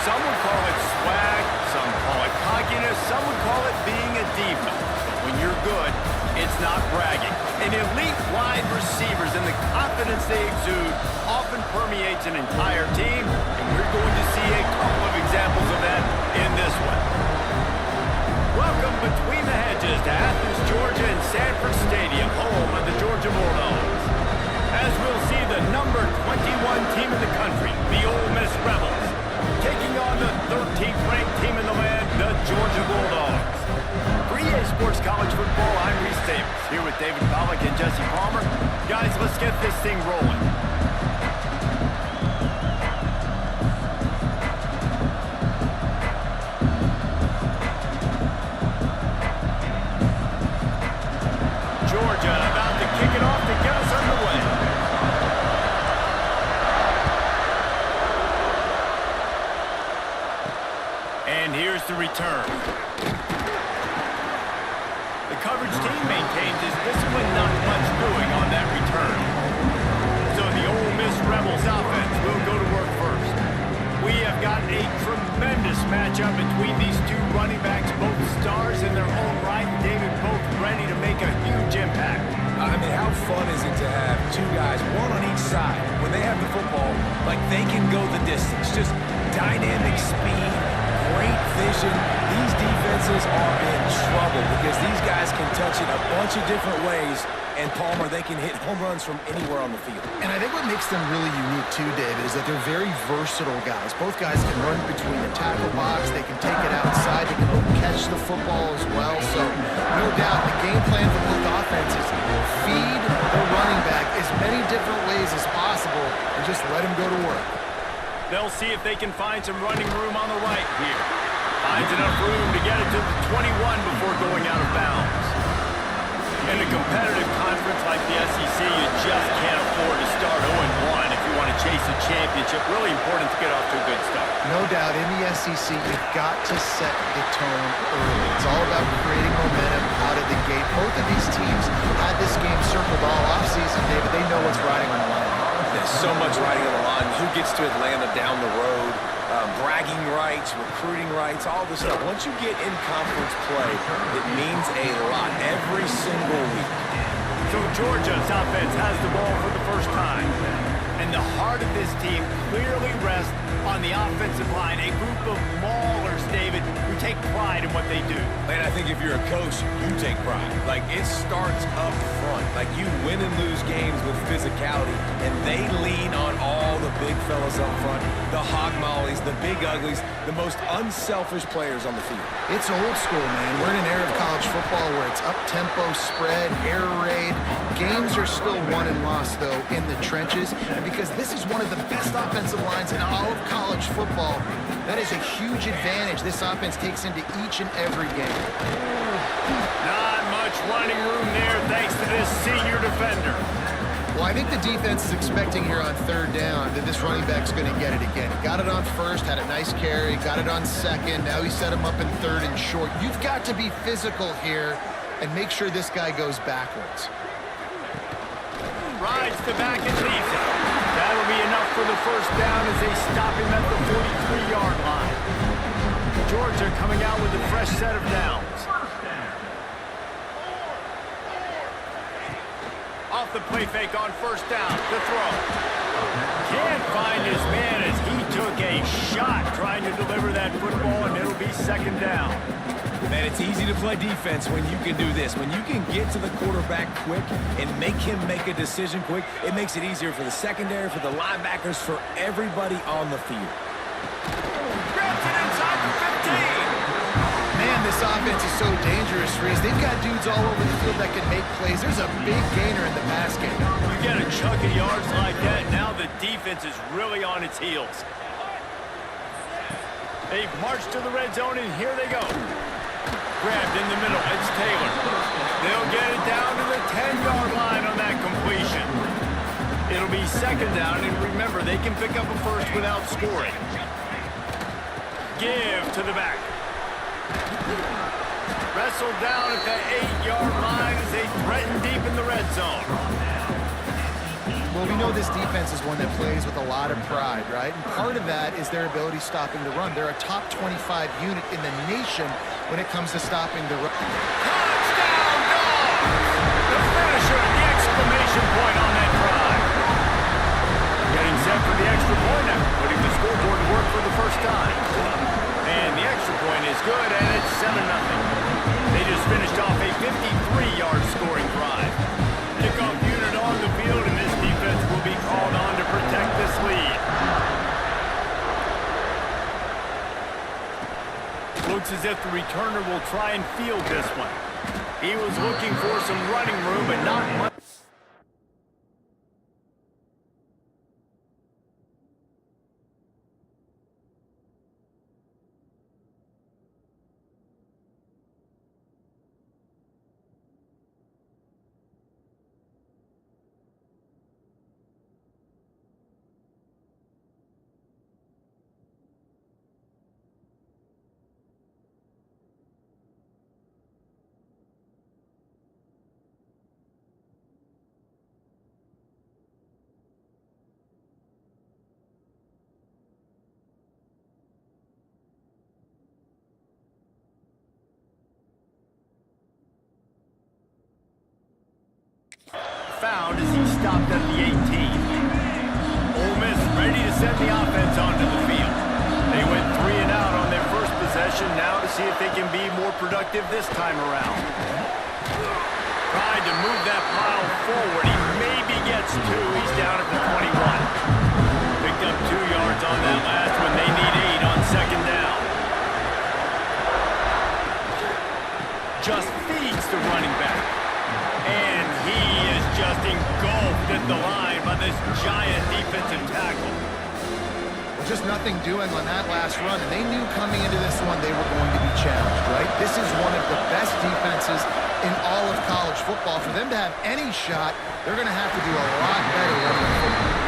Some would call it swag, some call it cockiness, some would call it being a diva. But when you're good, it's not bragging. And elite wide receivers and the confidence they exude often permeates an entire team, and we're going to see a couple of examples of that in this one. Welcome between the hedges to Athens, Georgia and Sanford Stadium, home of the Georgia Bulldogs. As we'll see the number 21 team in the country, the Ole Miss Rebels, taking on the 13th ranked team in the land, the Georgia Bulldogs. For EA Sports College Football, I'm Reese Davis, here with David Pollack and Jesse Palmer. Guys, let's get this thing rolling. Georgia about to kick it off to get us underway. And here's the return. The coverage team maintains his discipline, not much doing on that return. So the Ole Miss Rebels offense will go to work first. We have got a tremendous matchup between these two running backs, both stars in their own right, and David, both ready to make a huge impact. I mean, how fun is it to have two guys, one on each side, when they have the football, like they can go the distance. Just dynamic speed, great vision. These defenses are in trouble because these guys can touch it a bunch of different ways, and Palmer, they can hit home runs from anywhere on the field. And I think what makes them really unique too, David, is that they're very versatile guys. Both guys can run between the tackle box, they can take it outside, they can catch the football as well. So no doubt the game plan for both offenses, feed the running back as many different ways as possible and just let him go to work. They'll see if they can find some running room on the right here. Finds enough room to get it to the 21 before going out of bounds. In a competitive conference like the SEC, you just can't afford to start 0-1 if you want to chase a championship. Really important to get off to a good start. No doubt, in the SEC, you've got to set the tone early. It's all about creating momentum out of the gate. Both of these teams had this game circled all offseason, David. They know what's riding on the line. There's so much riding on the line. Who gets to Atlanta down the road? Bragging rights, recruiting rights, all this stuff. Once you get in conference play, it means a lot every single week. So Georgia's offense has the ball for the first time. And the heart of this team clearly rests on the offensive line, a group of maulers, David, who take pride in what they do. And I think if you're a coach, you take pride. Like, it starts up front. Like, you win and lose games with physicality, and they lean on all the big fellas up front, the hog mollies, the big uglies, the most unselfish players on the field. It's old school, man. We're in an era of college football where it's up-tempo, spread, air raid. Games are still won and lost, though, in the trenches. And because this is one of the best offensive lines in all of college football, that is a huge advantage this offense takes into each and every game. Not much running room there thanks to this senior defender. Well, I think the defense is expecting here on third down that this running back's going to get it again. He got it on first, had a nice carry, got it on second. Now he set him up in third and short. You've got to be physical here and make sure this guy goes backwards. Rides the back and leaves it. That'll be enough for the first down as they stop him at the 43-yard line. Georgia coming out with a fresh set of downs. Off the play fake on first down, the throw. Can't find his man as he took a shot trying to deliver that football, and it'll be second down. Man, it's easy to play defense when you can do this. When you can get to the quarterback quick and make him make a decision quick, it makes it easier for the secondary, for the linebackers, for everybody on the field. Grabs it inside the 15. Man, this offense is so dangerous, Reese. They've got dudes all over the field that can make plays. There's a big gainer in the pass game. You get a chunk of yards like that, now the defense is really on its heels. They've marched to the red zone, and here they go. Grabbed in the middle, it's Taylor. They'll get it down to the 10-yard line on that completion. It'll be second down, and remember, they can pick up a first without scoring. Give to the back. Wrestled down at the 8-yard line as they threaten deep in the red zone. Well, we know this defense is one that plays with a lot of pride, right? And part of that is their ability stopping the run. They're a top 25 unit in the nation when it comes to stopping the run. Touchdown, Dogs! The finisher, the exclamation point on that drive. Getting set for the extra point now, putting the scoreboard to work for the first time. And the extra point is good, and it's 7-0. They just finished off a 53-yard scoring drive. Kickoff unit on the field, and this defense will be called on to protect this lead. Looks as if the returner will try and field this one. He was looking for some running room, but not much. Found as he stopped at the 18. Ole Miss ready to send the offense onto the field. They went 3 and out on their first possession, now to see if they can be more productive this time around. Tried to move that pile forward. He maybe gets 2. He's down at the 21. Picked up 2 yards on that last one. They need 8 on second down. Just feeds the running back. And he is just engulfed at the line by this giant defensive tackle. Well, just nothing doing on that last run, and they knew coming into this one they were going to be challenged, right? This is one of the best defenses in all of college football. For them to have any shot, they're going to have to do a lot better running the football.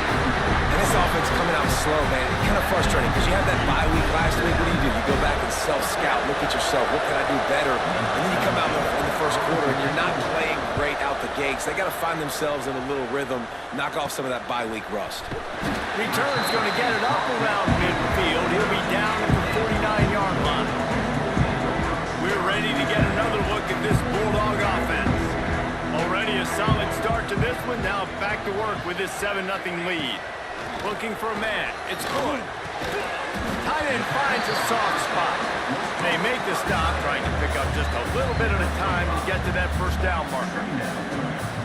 And this offense coming out slow, man. It's kind of frustrating because you had that bye week last week. What do? You go back and self-scout, look at yourself. What can I do better? And then you come out in the first quarter and you're not playing great out the gates. They got to find themselves in a little rhythm, knock off some of that bye week rust. Return's going to get it up around midfield. He'll be down at the 49-yard line. We're ready to get another look at this Bulldog offense. Already a solid start to this one. Now back to work with this 7-0 lead. Looking for a man. It's good. Tight end finds a soft spot. They make the stop, trying to pick up just a little bit at a time to get to that first down marker.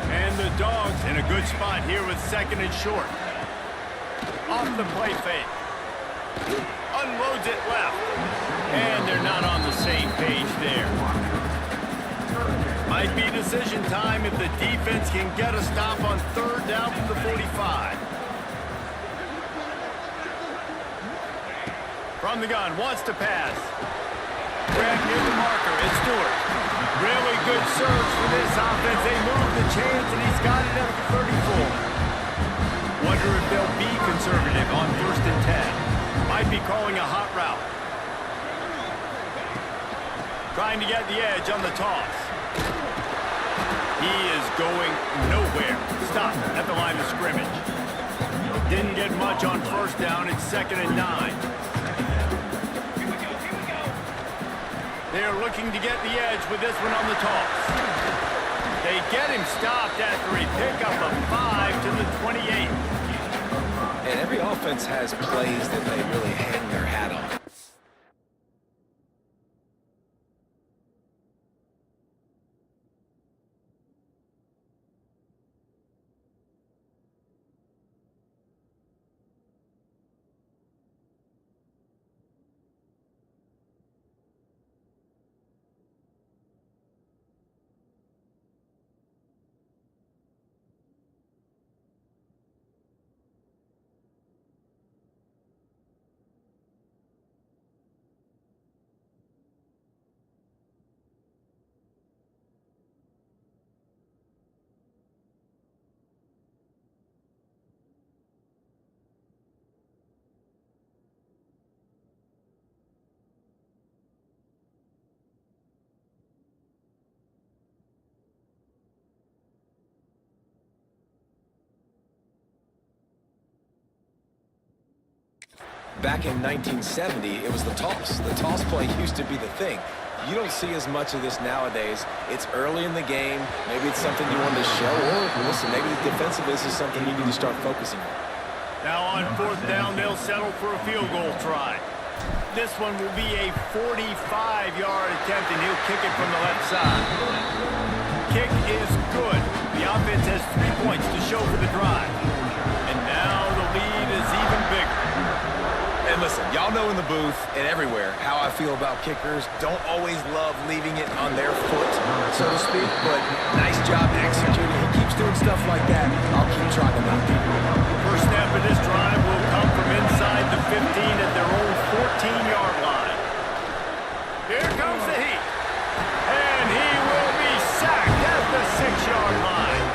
And the Dogs in a good spot here with second and short. Off the play fake. Unloads it left. And they're not on the same page there. Might be decision time if the defense can get a stop on third down from the 45. From the gun, wants to pass. Grab near the marker, it's Stewart. Really good surge for this offense. They move the chains, and he's got it at the 34. Wonder if they'll be conservative on first and 10. Might be calling a hot route. Trying to get the edge on the toss. He is going nowhere. Stop at the line of scrimmage. Didn't get much on first down. It's second and 9. They're looking to get the edge with this one on the toss. They get him stopped after a pickup of 5 to the 28. And every offense has plays that they really hang their hat on. Back in 1970, it was the toss. The toss play used to be the thing. You don't see as much of this nowadays. It's early in the game. Maybe it's something you want to show. Or, listen, maybe the defensiveness is something you need to start focusing on. Now on 4th down, they'll settle for a field goal try. This one will be a 45-yard attempt, and he'll kick it from the left side. Kick is good. The offense has 3 points to show for the drive. And now the lead is even bigger. And listen, y'all know in the booth and everywhere how I feel about kickers. Don't always love leaving it on their foot, so to speak, but nice job executing. He keeps doing stuff like that. I'll keep trying to knock him. First snap of this drive will come from inside the 15 at their own 14-yard line. Here comes the heat. And he will be sacked at the 6-yard line.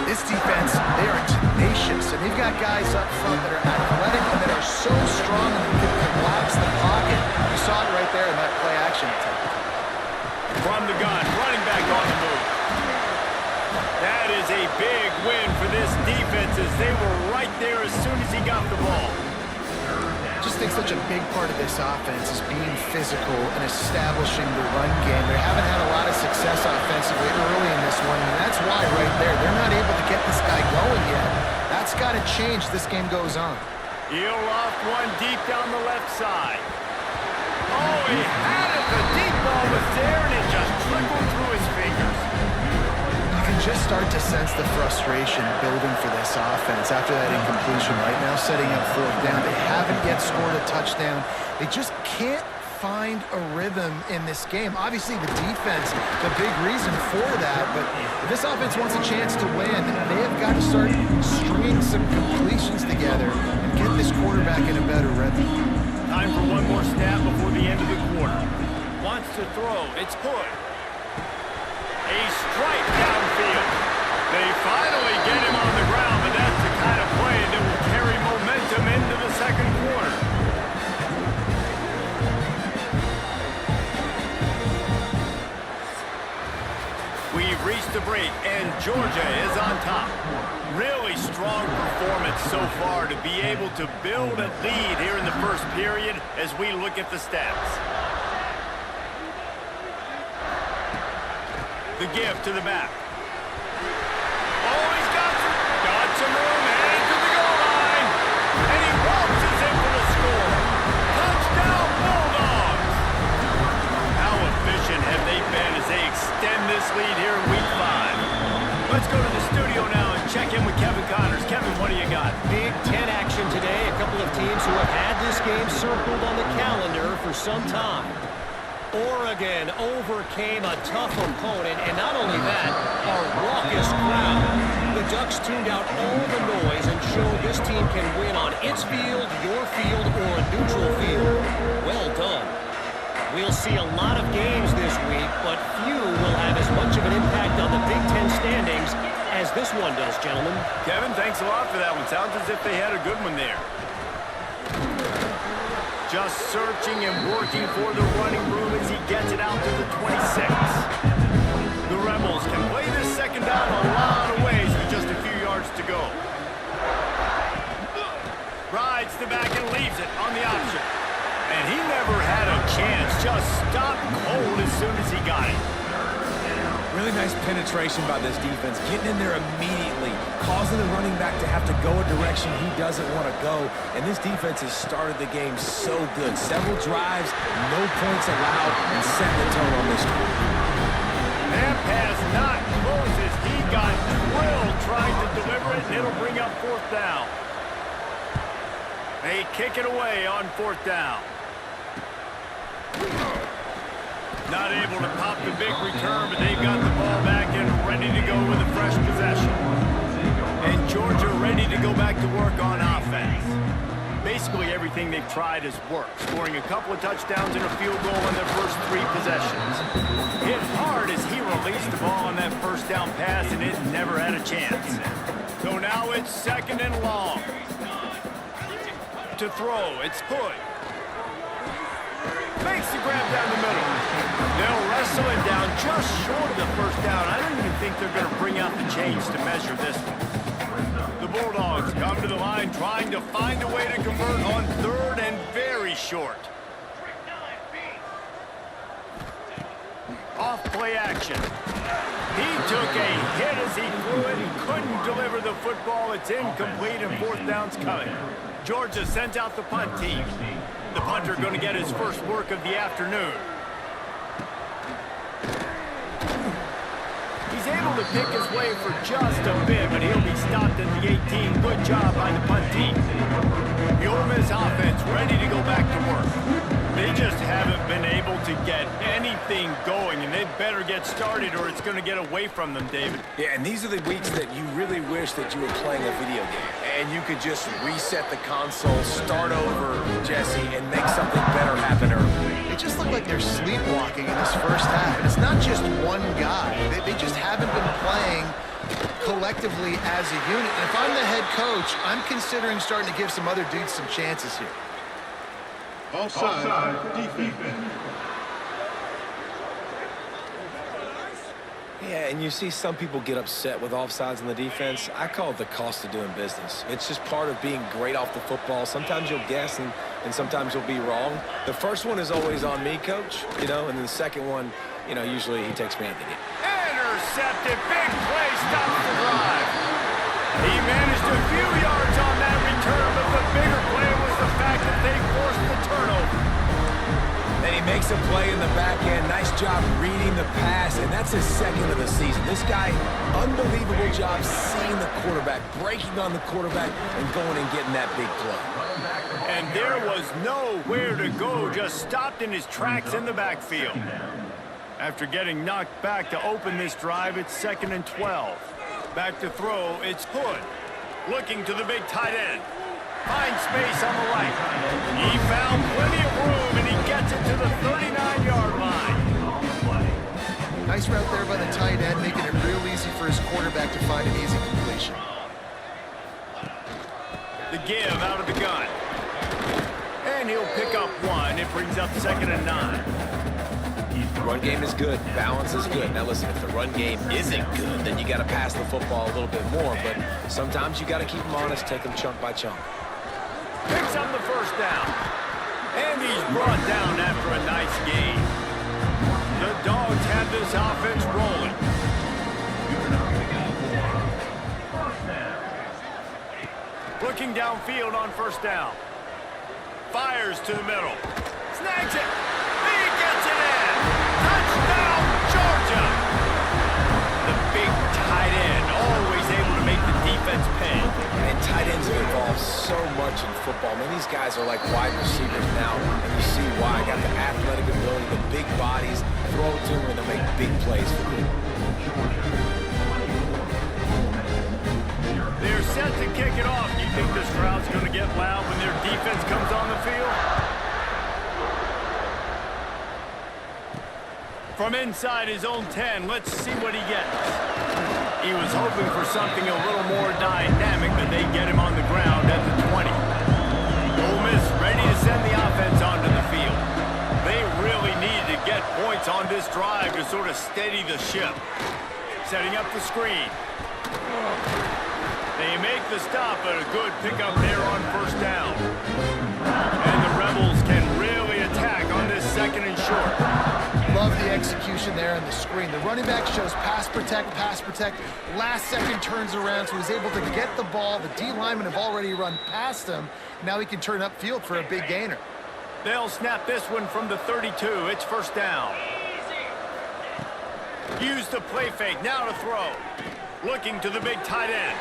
This defense, they are tenacious, and they've got guys up front that are athletic and that are so strong and can collapse the pocket. You saw it right there in that play action attempt. From the gun, running back on the move. That is a big win for this defense as they were right there as soon as he got the ball. I just think such a big part of this offense is being physical and establishing the run game. They haven't had a lot of success offensively early in this one, and that's why right there, they're not able to get this guy going yet. That's got to change as this game goes on. He'll off one deep down the left side. Oh, he had it. The deep ball was there, and it just trickled through his fingers. You can just start to sense the frustration building for this offense after that incompletion right now, setting up 4th down. They haven't yet scored a touchdown. They just can't find a rhythm in this game. Obviously, the defense, the big reason for that, but if this offense wants a chance to win, they have got to start stringing some completions together and get this quarterback in a better rhythm. Time for one more snap before the end of the quarter. Wants to throw. It's Hood. A strike downfield. They finally get him on the ground, but that's the kind of play that will carry momentum into the second quarter. We've reached the break, and Georgia is on top. Really strong performance so far to be able to build a lead here in the first period as we look at the stats. The give to the back. Oh, he's got some room, and to the goal line. And he waltzes in for the score. Touchdown, Bulldogs. How efficient have they been as they extend this lead here in Week 5? Let's go to the studio now and check in with Kevin Connors. Kevin, what do you got? Big Ten action today. A couple of teams who have had this game circled on the calendar for some time. Oregon overcame a tough opponent, and not only that, a raucous crowd. The Ducks tuned out all the noise and showed this team can win on its field, your field, or a neutral field. Well done. We'll see a lot of games this week, but few will have as much of an impact on the Big Ten standings as this one does, gentlemen. Kevin, thanks a lot for that one. Sounds as if they had a good one there. Just searching and working for the running room as he gets it out to the 26. The Rebels can play this second down a lot of ways with just a few yards to go. Rides the back and leaves it on the option. And he never had a chance. Just stopped cold as soon as he got it. Really nice penetration by this defense, getting in there immediately, causing the running back to have to go a direction he doesn't want to go. And this defense has started the game so good. Several drives, no points allowed, and setting the tone on this one. That pass not close as he got drilled trying to deliver it, and it'll bring up 4th down. They kick it away on 4th down. Not able to pop the big return, but they've got the ball back and ready to go with a fresh possession. And Georgia ready to go back to work on offense. Basically everything they've tried has worked, scoring a couple of touchdowns and a field goal in their first 3 possessions. Hit hard as he released the ball on that first down pass, and it never had a chance. So now it's 2nd and long. To throw, it's Hood. Makes the grab down the middle. They'll wrestle it down just short of the first down. I don't even think they're going to bring out the chains to measure this one. The Bulldogs come to the line trying to find a way to convert on third and very short. Off play action. He took a hit as he threw it and couldn't deliver the football. It's incomplete and fourth down's coming. Georgia sends out the punt team. The punter going to get his first work of the afternoon. He's able to pick his way for just a bit, but he'll be stopped at the 18. Good job by the punt team. The Ole Miss offense ready to go back to work. They just haven't been able to get anything going, and they better get started or it's going to get away from them, David. Yeah, and these are the weeks that you really wish that you were playing a video game and you could just reset the console, start over, Jesse, and make something better happen early. It just looked like they're sleepwalking in this first half, and it's not just one guy. They just haven't been playing collectively as a unit. And if I'm the head coach, I'm considering starting to give some other dudes some chances here. Offside, defense. Yeah, and you see some people get upset with offsides in the defense. I call it the cost of doing business. It's just part of being great off the football. Sometimes you'll guess and sometimes you'll be wrong. The first one is always on me, Coach, and then the second one, usually he takes me out the game. Intercepted. Big play stops the drive. He managed a few yards on that return, but the bigger play was the fact that they forced the turnover. Then he makes a play in the back end. Nice job reading the pass, and that's his second of the season. This guy, unbelievable job seeing the quarterback, breaking on the quarterback, and going and getting that big play. And there was nowhere to go, just stopped in his tracks in the backfield. After getting knocked back to open this drive, it's 2nd and 12. Back to throw, it's Hood. Looking to the big tight end. Finds space on the right. He found plenty of room, and he gets it to the 39-yard line. Nice route there by the tight end, making it real easy for his quarterback to find an easy completion. The give out of the gun. And he'll pick up one. It brings up 2nd and 9. Run game is good. Balance is good. Now listen, if the run game isn't good, then you got to pass the football a little bit more. But sometimes you got to keep them honest, take them chunk by chunk. Picks up the first down. And he's brought down after a nice gain. The Dogs have this offense rolling. Looking downfield on first down. Fires to the middle. Snags it. He gets it in. Touchdown, Georgia. The big tight end, always able to make the defense pay. And tight ends are involved so much in football. Man, these guys are like wide receivers now, and you see why. Got the athletic ability, the big bodies, throw it to them, and they'll make big plays for you. They're set to kick it off. Do you think this crowd's going to get loud when their defense comes on the field? From inside his own 10, let's see what he gets. He was hoping for something a little more dynamic, but they get him on the ground at the 20. Ole Miss ready to send the offense onto the field. They really need to get points on this drive to sort of steady the ship. Setting up the screen. They make the stop, but a good pickup there on first down. And the Rebels can really attack on this 2nd and short. Love the execution there on the screen. The running back shows pass protect, pass protect. Last second turns around, so he's able to get the ball. The D linemen have already run past him. Now he can turn upfield for a big gainer. They'll snap this one from the 32. It's first down. Use the play fake. Now to throw. Looking to the big tight end.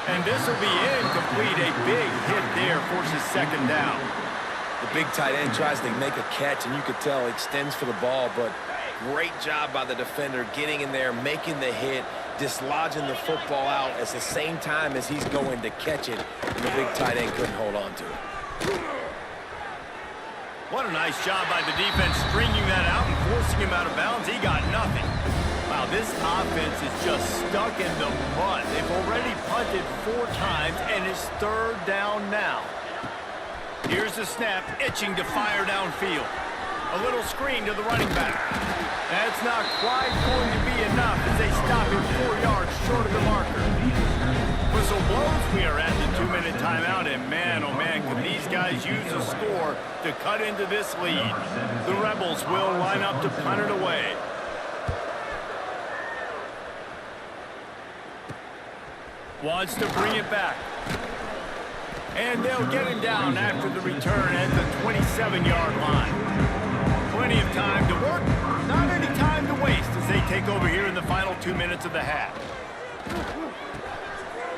And this will be incomplete. A big hit there forces 2nd down. The big tight end tries to make a catch, and you could tell he extends for the ball, but great job by the defender getting in there, making the hit, dislodging the football out at the same time as he's going to catch it, and the big tight end couldn't hold on to it. What a nice job by the defense stringing that out and forcing him out of bounds. He got nothing. Wow, this offense is just stuck in the mud. They've already punted 4 times, and it's 3rd down now. Here's the snap, itching to fire downfield. A little screen to the running back. That's not quite going to be enough as they stop him 4 yards short of the marker. whistle blows. We are at the 2-minute timeout, and man, oh man, can these guys use a score to cut into this lead. The Rebels will line up to punt it away. Wants to bring it back. And they'll get him down after the return at the 27-yard line. Plenty of time to work, not any time to waste as they take over here in the final 2 minutes of the half.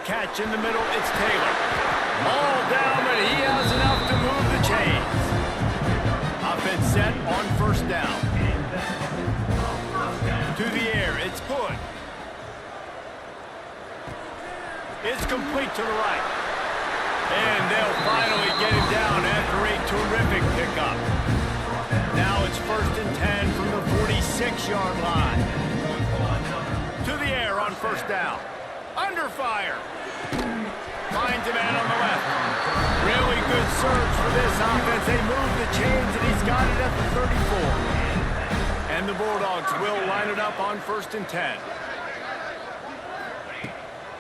Catch in the middle, it's Taylor. All down, but he has enough to move the chains. Offense set on first down. To the air, it's good. It's complete to the right. And they'll finally get him down after a terrific pickup. Now it's 1st and 10 from the 46-yard line. To the air on first down. Under fire. Finds a man on the left. Really good surge for this offense. They move the chains, and he's got it at the 34. And the Bulldogs will line it up on 1st and 10.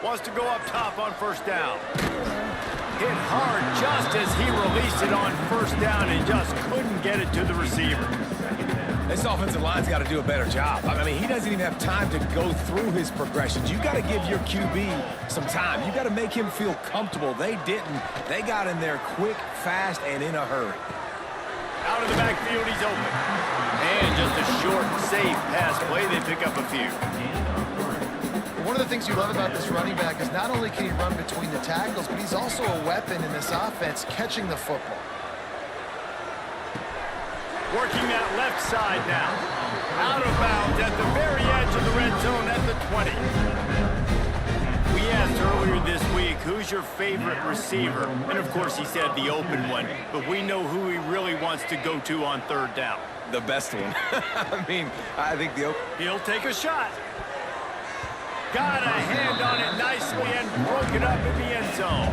Wants to go up top on first down. Hit hard just as he released it on first down and just couldn't get it to the receiver. This offensive line's got to do a better job. I mean, he doesn't even have time to go through his progressions. You got to give your QB some time. You got to make him feel comfortable. They didn't. They got in there quick, fast, and in a hurry. Out of the backfield, he's open. And just a short, safe pass play. They pick up a few. One of the things you love about this running back is not only can he run between the tackles, but he's also a weapon in this offense catching the football. Working that left side now. Out of bounds at the very edge of the red zone at the 20. We asked earlier this week, who's your favorite receiver? And of course he said the open one, but we know who he really wants to go to on third down. The best one. I mean, I think the open... He'll take a shot. Got a hand on it nicely and broke it up in the end zone.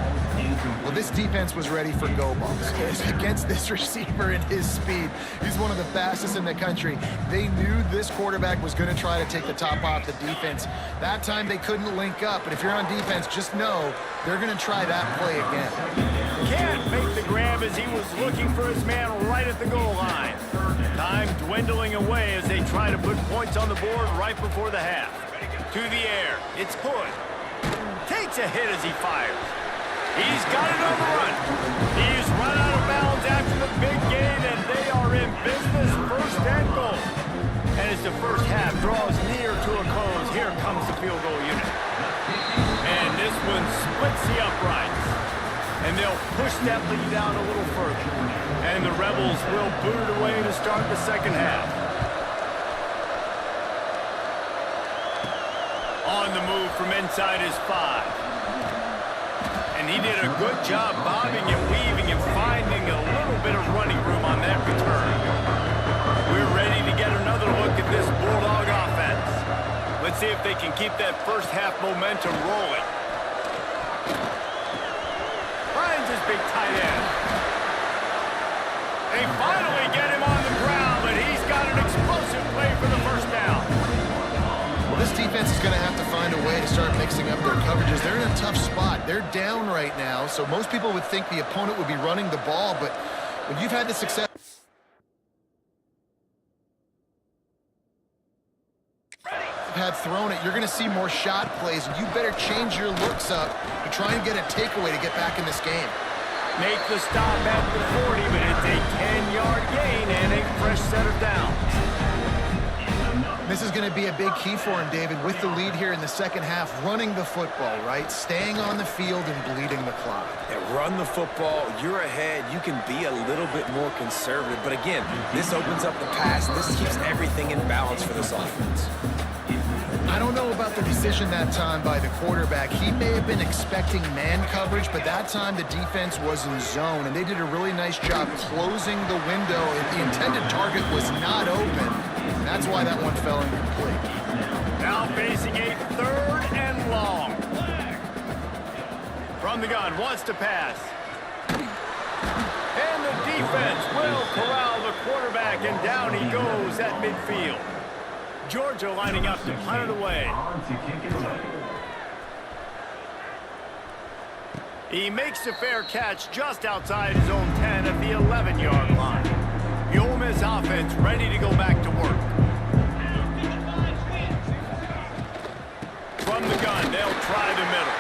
Well, this defense was ready for go balls. Against this receiver and his speed, he's one of the fastest in the country. They knew this quarterback was going to try to take the top off the defense. That time they couldn't link up, but if you're on defense, just know they're going to try that play again. Can't make the grab as he was looking for his man right at the goal line. Time dwindling away as they try to put points on the board right before the half. To the air, it's Hood. Takes a hit as he fires. He's got it on the run. He's run out of bounds after the big gain, and they are in business, 1st and goal. And as the first half draws near to a close, here comes the field goal unit. And this one splits the uprights. And they'll push that lead out a little further. And the Rebels will boot it away to start the second half. On the move from inside his 5. And he did a good job bobbing and weaving and finding a little bit of running room on that return. We're ready to get another look at this Bulldog offense. Let's see if they can keep that first half momentum rolling. Finds his big tight end. They finally get him on the ground, but he's got an explosive play for the first down. This defense is going to have to find a way to start mixing up their coverages. They're in a tough spot. They're down right now, so most people would think the opponent would be running the ball, but when you've had the success had thrown it, you're going to see more shot plays, and you better change your looks up to try and get a takeaway to get back in this game. Make the stop at the 40, but it's a 10-yard gain and a fresh set of downs. This is going to be a big key for him, David, with the lead here in the second half, running the football, right? Staying on the field and bleeding the clock. Yeah, run the football, you're ahead, you can be a little bit more conservative. But again, this opens up the pass. This keeps everything in balance for this offense. I don't know about the decision that time by the quarterback. He may have been expecting man coverage, but that time the defense was in zone, and they did a really nice job closing the window. The intended target was not open. That's why that one fell incomplete. Now facing a 3rd and long. From the gun, wants to pass. And the defense will corral the quarterback, and down he goes at midfield. Georgia lining up to punt it away. He makes the fair catch just outside his own 10 at the 11-yard line. The Ole Miss offense ready to go back to work. From the gun, they'll try the middle.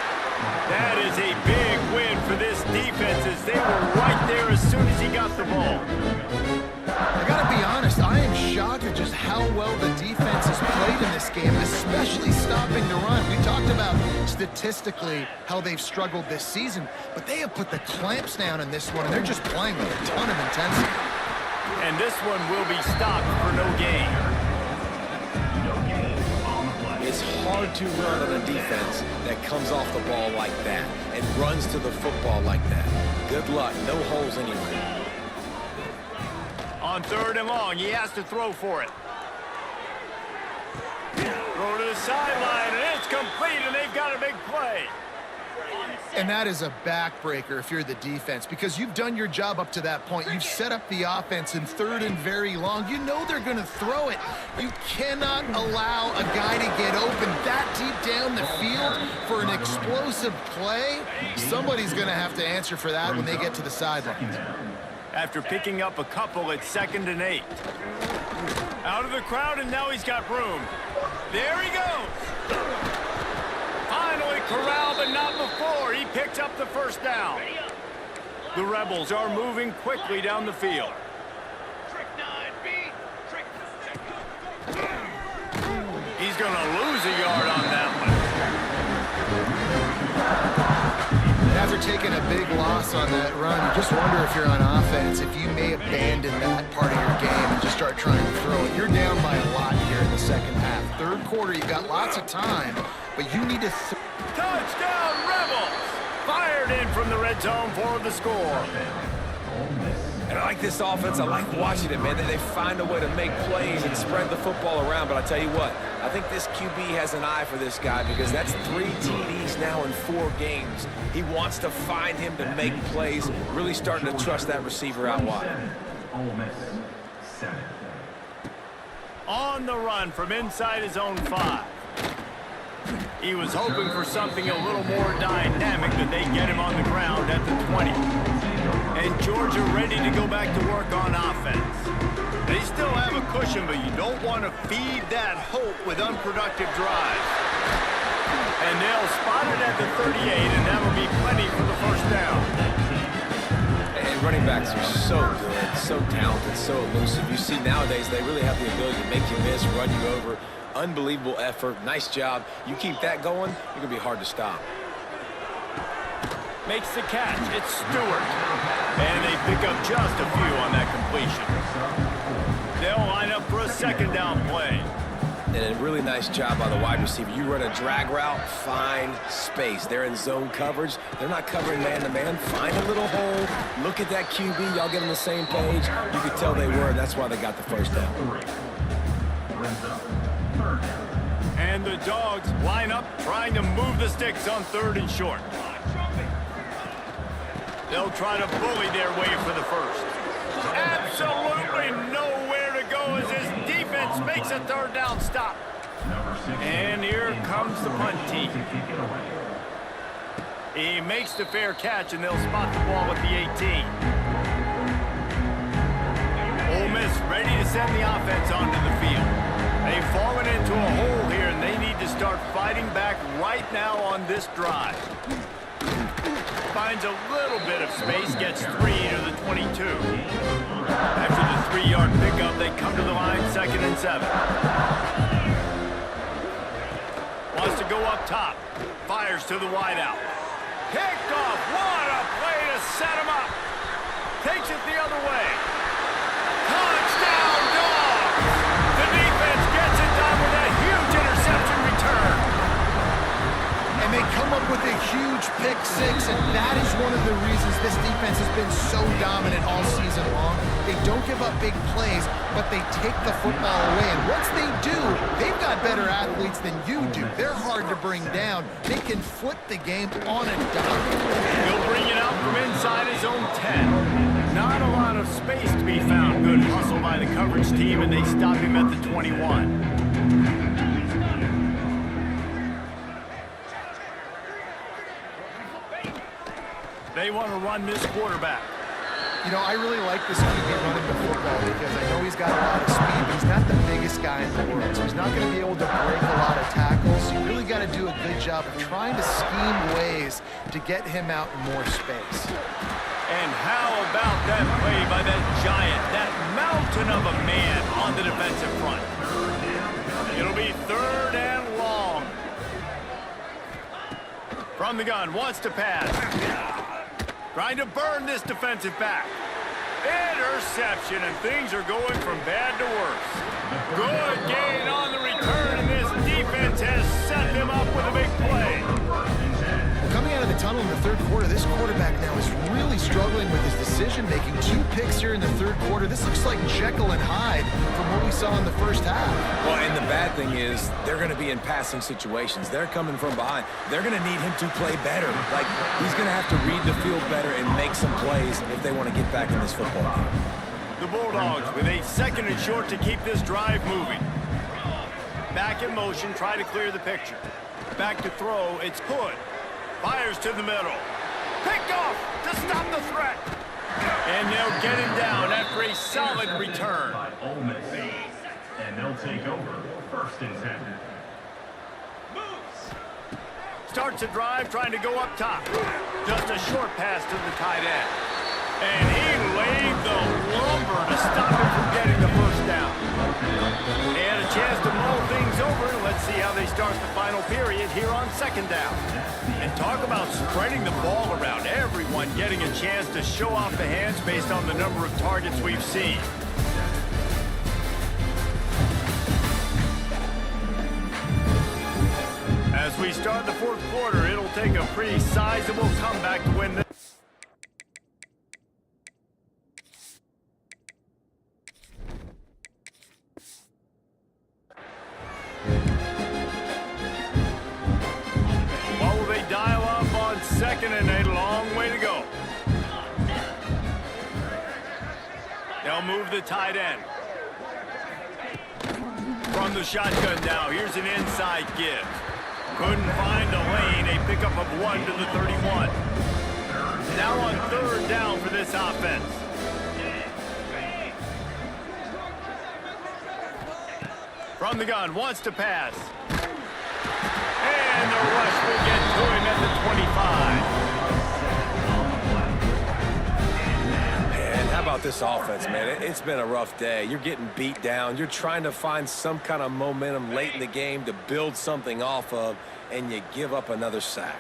That is a big win for this defense as they were right there as soon as he got the ball. I gotta be honest, I am shocked at just how well the defense has played in this game, especially stopping the run. We talked about statistically how they've struggled this season, but they have put the clamps down in this one, and they're just playing with a ton of intensity. And this one will be stopped for no gain. It's hard to run on a defense that comes off the ball like that and runs to the football like that. Good luck. No holes anywhere. On 3rd and long, he has to throw for it. Throw to the sideline, and it's complete, and they've got a big play. And that is a backbreaker if you're the defense, because you've done your job up to that point. You've set up the offense in 3rd and very long. You know they're going to throw it. You cannot allow a guy to get open that deep down the field for an explosive play. Somebody's going to have to answer for that when they get to the sidelines. After picking up a couple at 2nd and 8. Out of the crowd, and now he's got room. There he goes. Finally corralled, but not before. He picked up the first down. The Rebels are moving quickly down the field. He's going to lose a yard on that one. After taking a big loss on that run, you just wonder if you're on offense, if you may abandon that part of your game and just start trying to throw it. You're down by a lot here in the second half. 3rd quarter, you've got lots of time, but you need to... Touchdown, Rebels! Fired in from the red zone for the score. And I like this offense. I like watching it, man. They find a way to make plays and spread the football around. But I tell you what, I think this QB has an eye for this guy because that's 3 TDs now in 4 games. He wants to find him to make plays, really starting to trust that receiver out wide. On the run from inside his own 5. He was hoping for something a little more dynamic, that they get him on the ground at the 20. And Georgia ready to go back to work on offense. They still have a cushion, but you don't want to feed that hope with unproductive drives. And they'll spot it at the 38, and that'll be plenty for the first down. And running backs are so good, so talented, so elusive. You see nowadays they really have the ability to make you miss, run you over. Unbelievable effort. Nice job. You keep that going, you're going to be hard to stop. Makes the catch. It's Stewart. And they pick up just a few on that completion. They'll line up for a 2nd down play. And a really nice job by the wide receiver. You run a drag route, find space. They're in zone coverage. They're not covering man-to-man. Find a little hole. Look at that QB. Y'all get on the same page. You could tell they were. That's why they got the first down. And the Dogs line up, trying to move the sticks on 3rd and short. They'll try to bully their way for the first. Absolutely nowhere to go as his defense makes a 3rd down stop. And here comes the punt team. He makes the fair catch, and they'll spot the ball at the 18. Ole Miss ready to send the offense onto the field. They've fallen into a hole here, and they need to start fighting back right now on this drive. Finds a little bit of space, gets 3 to the 22. After the 3-yard pickup, they come to the line, 2nd and 7. Wants to go up top. Fires to the wideout. Picked off. What a play to set him up. Takes it the other way. Touchdown, Dogs! The defense gets it done with a huge interception return. And they come up with a huge pick 6, and that is one of the reasons this defense has been so dominant all season long. They don't give up big plays, but they take the football away. And once they do, they've got better athletes than you do. They're hard to bring down. They can flip the game on a dime. He'll bring it out from inside his own 10. Not a lot of space to be found. Good hustle by the coverage team, and they stop him at the 21. They want to run this quarterback. You know, I really like this QB running the football because I know he's got a lot of speed, but he's not the biggest guy in the world, so he's not going to be able to break a lot of tackles. So you really got to do a good job of trying to scheme ways to get him out in more space. And how about that play by that giant, that mountain of a man on the defensive front? It'll be 3rd and long. From the gun, wants to pass. Trying to burn this defensive back. Interception, and things are going from bad to worse. Good gain on the return, and this defense has set them up with a big play. Coming out of the tunnel in the 3rd quarter, this quarterback now is really struggling with his decision-making. 2 picks here in the 3rd quarter. This looks like Jekyll and Hyde from what we saw in the first half. Well, and the bad thing is they're going to be in passing situations. They're coming from behind. They're going to need him to play better. Like, he's going to have to read the field better and make some plays if they want to get back in this football game. The Bulldogs with a 2nd and short to keep this drive moving. Back in motion, try to clear the picture. Back to throw, it's Hood. Fires to the middle. Picked off to stop the threat. And they'll get him down after a solid return. And they'll take over 1st and 10. Starts a drive trying to go up top. Just a short pass to the tight end. And he laid the lumber to stop him from getting the 1st down. They had a chance to mull things over. Let's see how they start the final period here on 2nd down. And talk about spreading the ball around. Everyone getting a chance to show off the hands based on the number of targets we've seen. As we start the 4th quarter, it'll take a pretty sizable comeback to win this. What will they dial up on 2nd and 8? Long way to go. They'll move the tight end. From the shotgun now, here's an inside give. Couldn't find a lane, a pickup of 1 to the 31. Now on 3rd down for this offense. From the gun, wants to pass. And the rush will get to him at the 25. And how about this offense, man? It's been a rough day. You're getting beat down. You're trying to find some kind of momentum late in the game to build something off of, and you give up another sack.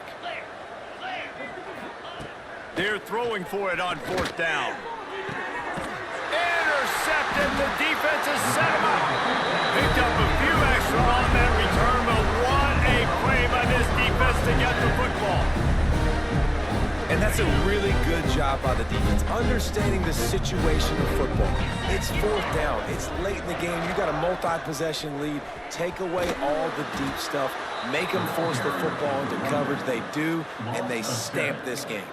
They're throwing for it on 4th down. Intercepted. The defense has set him up. Picked up a few extra on that return, but what a play by this defense to get the football. And that's a really good job by the defense, understanding the situation of football. It's 4th down. It's late in the game. You got a multi-possession lead. Take away all the deep stuff. Make them force the football into coverage. They do, and they stamp this game.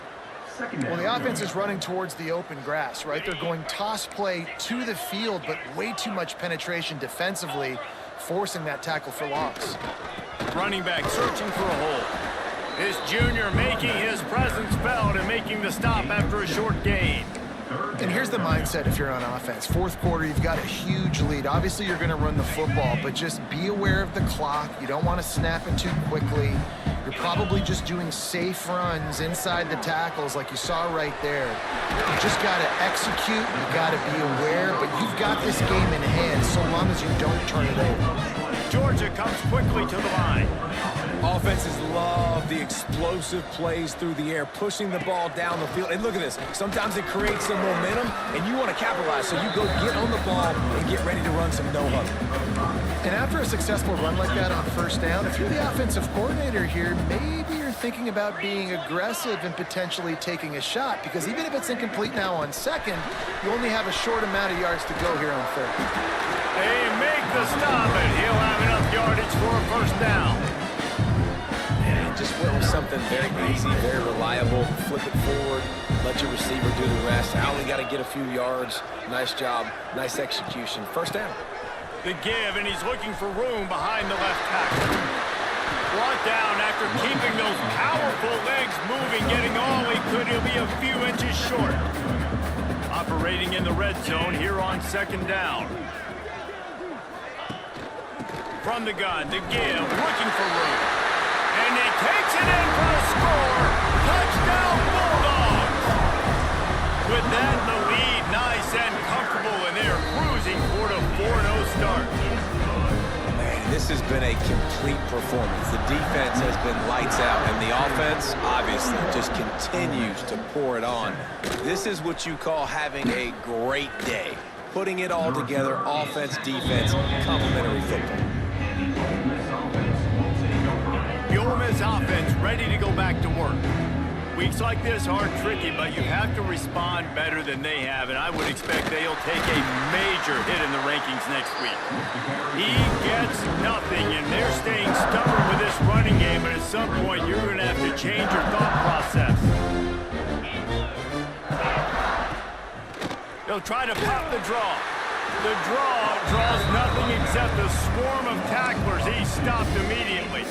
Well, the offense is running towards the open grass, right? They're going toss play to the field, but way too much penetration defensively, forcing that tackle for loss. Running back searching for a hole. This junior making his presence felt and making the stop after a short gain. And here's the mindset if you're on offense. 4th quarter, you've got a huge lead. Obviously, you're going to run the football, but just be aware of the clock. You don't want to snap it too quickly. You're probably just doing safe runs inside the tackles like you saw right there. You just got to execute. You got to be aware, but you've got this game in hand so long as you don't turn it over. Georgia comes quickly to the line. Offenses love the explosive plays through the air, pushing the ball down the field. And look at this. Sometimes it creates some momentum, and you want to capitalize. So you go get on the ball and get ready to run some no-huddle. And after a successful run like that on 1st down, if you're the offensive coordinator here, maybe you're thinking about being aggressive and potentially taking a shot, because even if it's incomplete now on 2nd, you only have a short amount of yards to go here on 3rd. They make the stop, and he'll have enough yardage for a 1st down. And just went with something very easy, very reliable. Flip it forward, let your receiver do the rest. I only got to get a few yards. Nice job, nice execution. 1st down. The give, and he's looking for room behind the left tackle. brought down after keeping those powerful legs moving, getting all he could. He'll be a few inches short. Operating in the red zone here on second down. From the gun to give, looking for room. And he takes it in for the score. Touchdown Bulldogs! With that, the lead nice and comfortable, and they're cruising toward a 4-0 start. Man, this has been a complete performance. The defense has been lights out, and the offense, obviously, just continues to pour it on. This is what you call having a great day. Putting it all together, offense, defense, complementary football. The Ole Miss offense ready to go back to work. Weeks like this are tricky, but you have to respond better than they have, and I would expect they'll take a major hit in the rankings next week. He gets nothing, and they're staying stubborn with this running game, and at some point you're going to have to change your thought process. They'll try to pop the draw. The draw draws nothing except a swarm of tacklers. He's stopped immediately.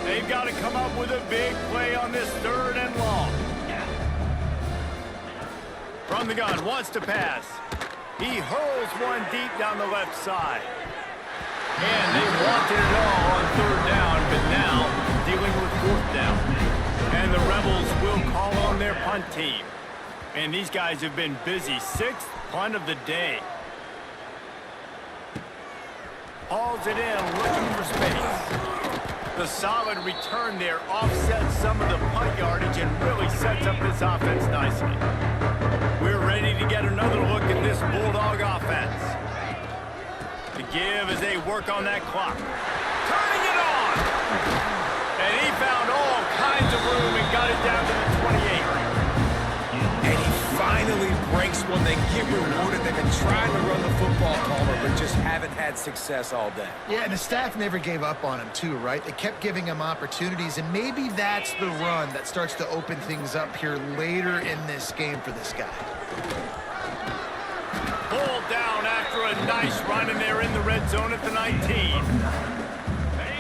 They've got to come up with a big play on this 3rd and long. From the gun, wants to pass. He hurls one deep down the left side. And they wanted it all on 3rd down, but now dealing with 4th down. And the Rebels will call on their punt team. And these guys have been busy. 6th punt of the day. Hauls it in, looking for space. The solid return there offsets some of the punt yardage and really sets up this offense nicely. We're ready to get another look at this Bulldog offense. The give as they work on that clock. Turning it on! And he found all kinds of room and got it down to the 28. And he finally breaks one. They get rewarded. They've been trying to run the football calmer, but just haven't had success all day. Yeah, and the staff never gave up on him too, right? They kept giving him opportunities, and maybe that's the run that starts to open things up here later in this game for this guy. Pulled down after a nice run, and they're in the red zone at the 19.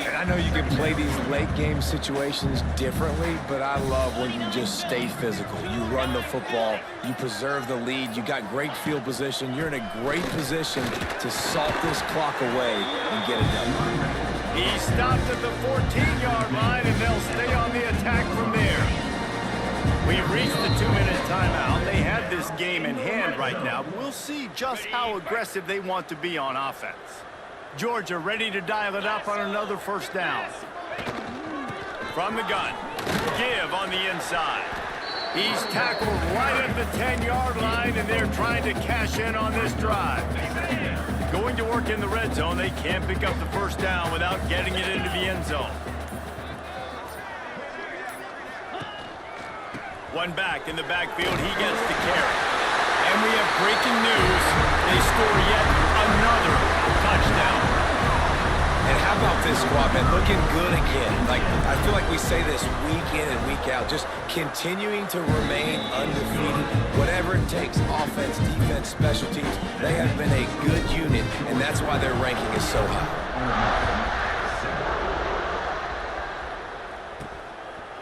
And I know you can play these late game situations differently, but I love when you just stay physical. You run the football, you preserve the lead, you got great field position, you're in a great position to salt this clock away and get it done. He stopped at the 14-yard line, and they'll stay on the attack from there. We've reached the 2-minute timeout. They have this game in hand right now, but we'll see just how aggressive they want to be on offense. Georgia ready to dial it up on another 1st down. From the gun, give on the inside. He's tackled right at the 10-yard line, and they're trying to cash in on this drive. Going to work in the red zone, they can't pick up the 1st down without getting it into the end zone. One back in the backfield, he gets the carry. And we have breaking news. They score yet another touchdown. And how about this squad, man? Looking good again. Like, I feel like we say this week in and week out, just continuing to remain undefeated. Whatever it takes, offense, defense, special teams, they have been a good unit, and that's why their ranking is so high.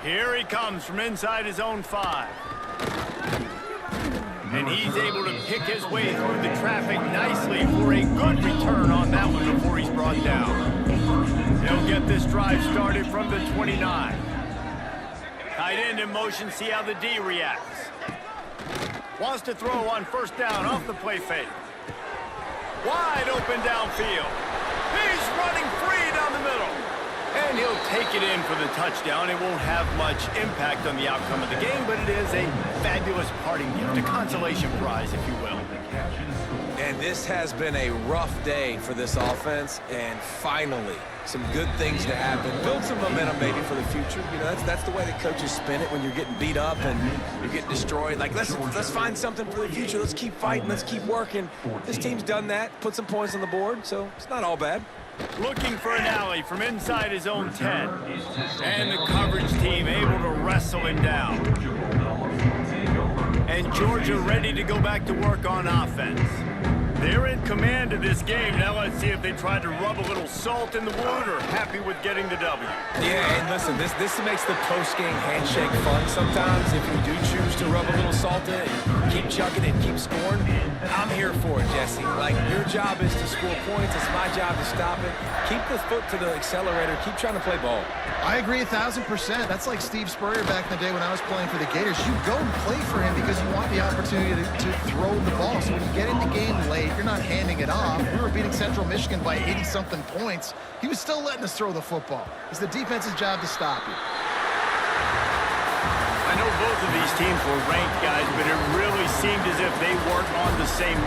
Here he comes from inside his own 5. And he's able to pick his way through the traffic nicely for a good return on that one before he's brought down. They'll get this drive started from the 29. Tight end in motion, see how the D reacts. Wants to throw on 1st down off the play fake. Wide open downfield. He's running free down the middle. And he'll take it in for the touchdown. It won't have much impact on the outcome of the game, but it is a fabulous parting gift, a consolation prize, if you will. And this has been a rough day for this offense, and finally, some good things to happen. Build some momentum maybe for the future. You know, that's the way the coaches spin it when you're getting beat up and you're getting destroyed. Like, let's find something for the future. Let's keep fighting. Let's keep working. This team's done that, put some points on the board, so it's not all bad. Looking for an alley from inside his own 10. And the coverage team able to wrestle him down. And Georgia ready to go back to work on offense. They're in command of this game. Now let's see if they try to rub a little salt in the wound or happy with getting the W. Yeah, and listen, this makes the post-game handshake fun sometimes. If you do choose to rub a little salt in it, keep chugging and keep scoring, I'm here for it, Jesse. Like, your job is to score points. It's my job to stop it. Keep the foot to the accelerator. Keep trying to play ball. I agree 1,000%. That's like Steve Spurrier back in the day when I was playing for the Gators. You go and play for him because you want the opportunity to throw the ball. So when you get in the game late, you're not handing it off. We were beating Central Michigan by 80-something points. He was still letting us throw the football. It's the defense's job to stop you. I know both of these teams were ranked, guys, but it really seemed as if they weren't on the same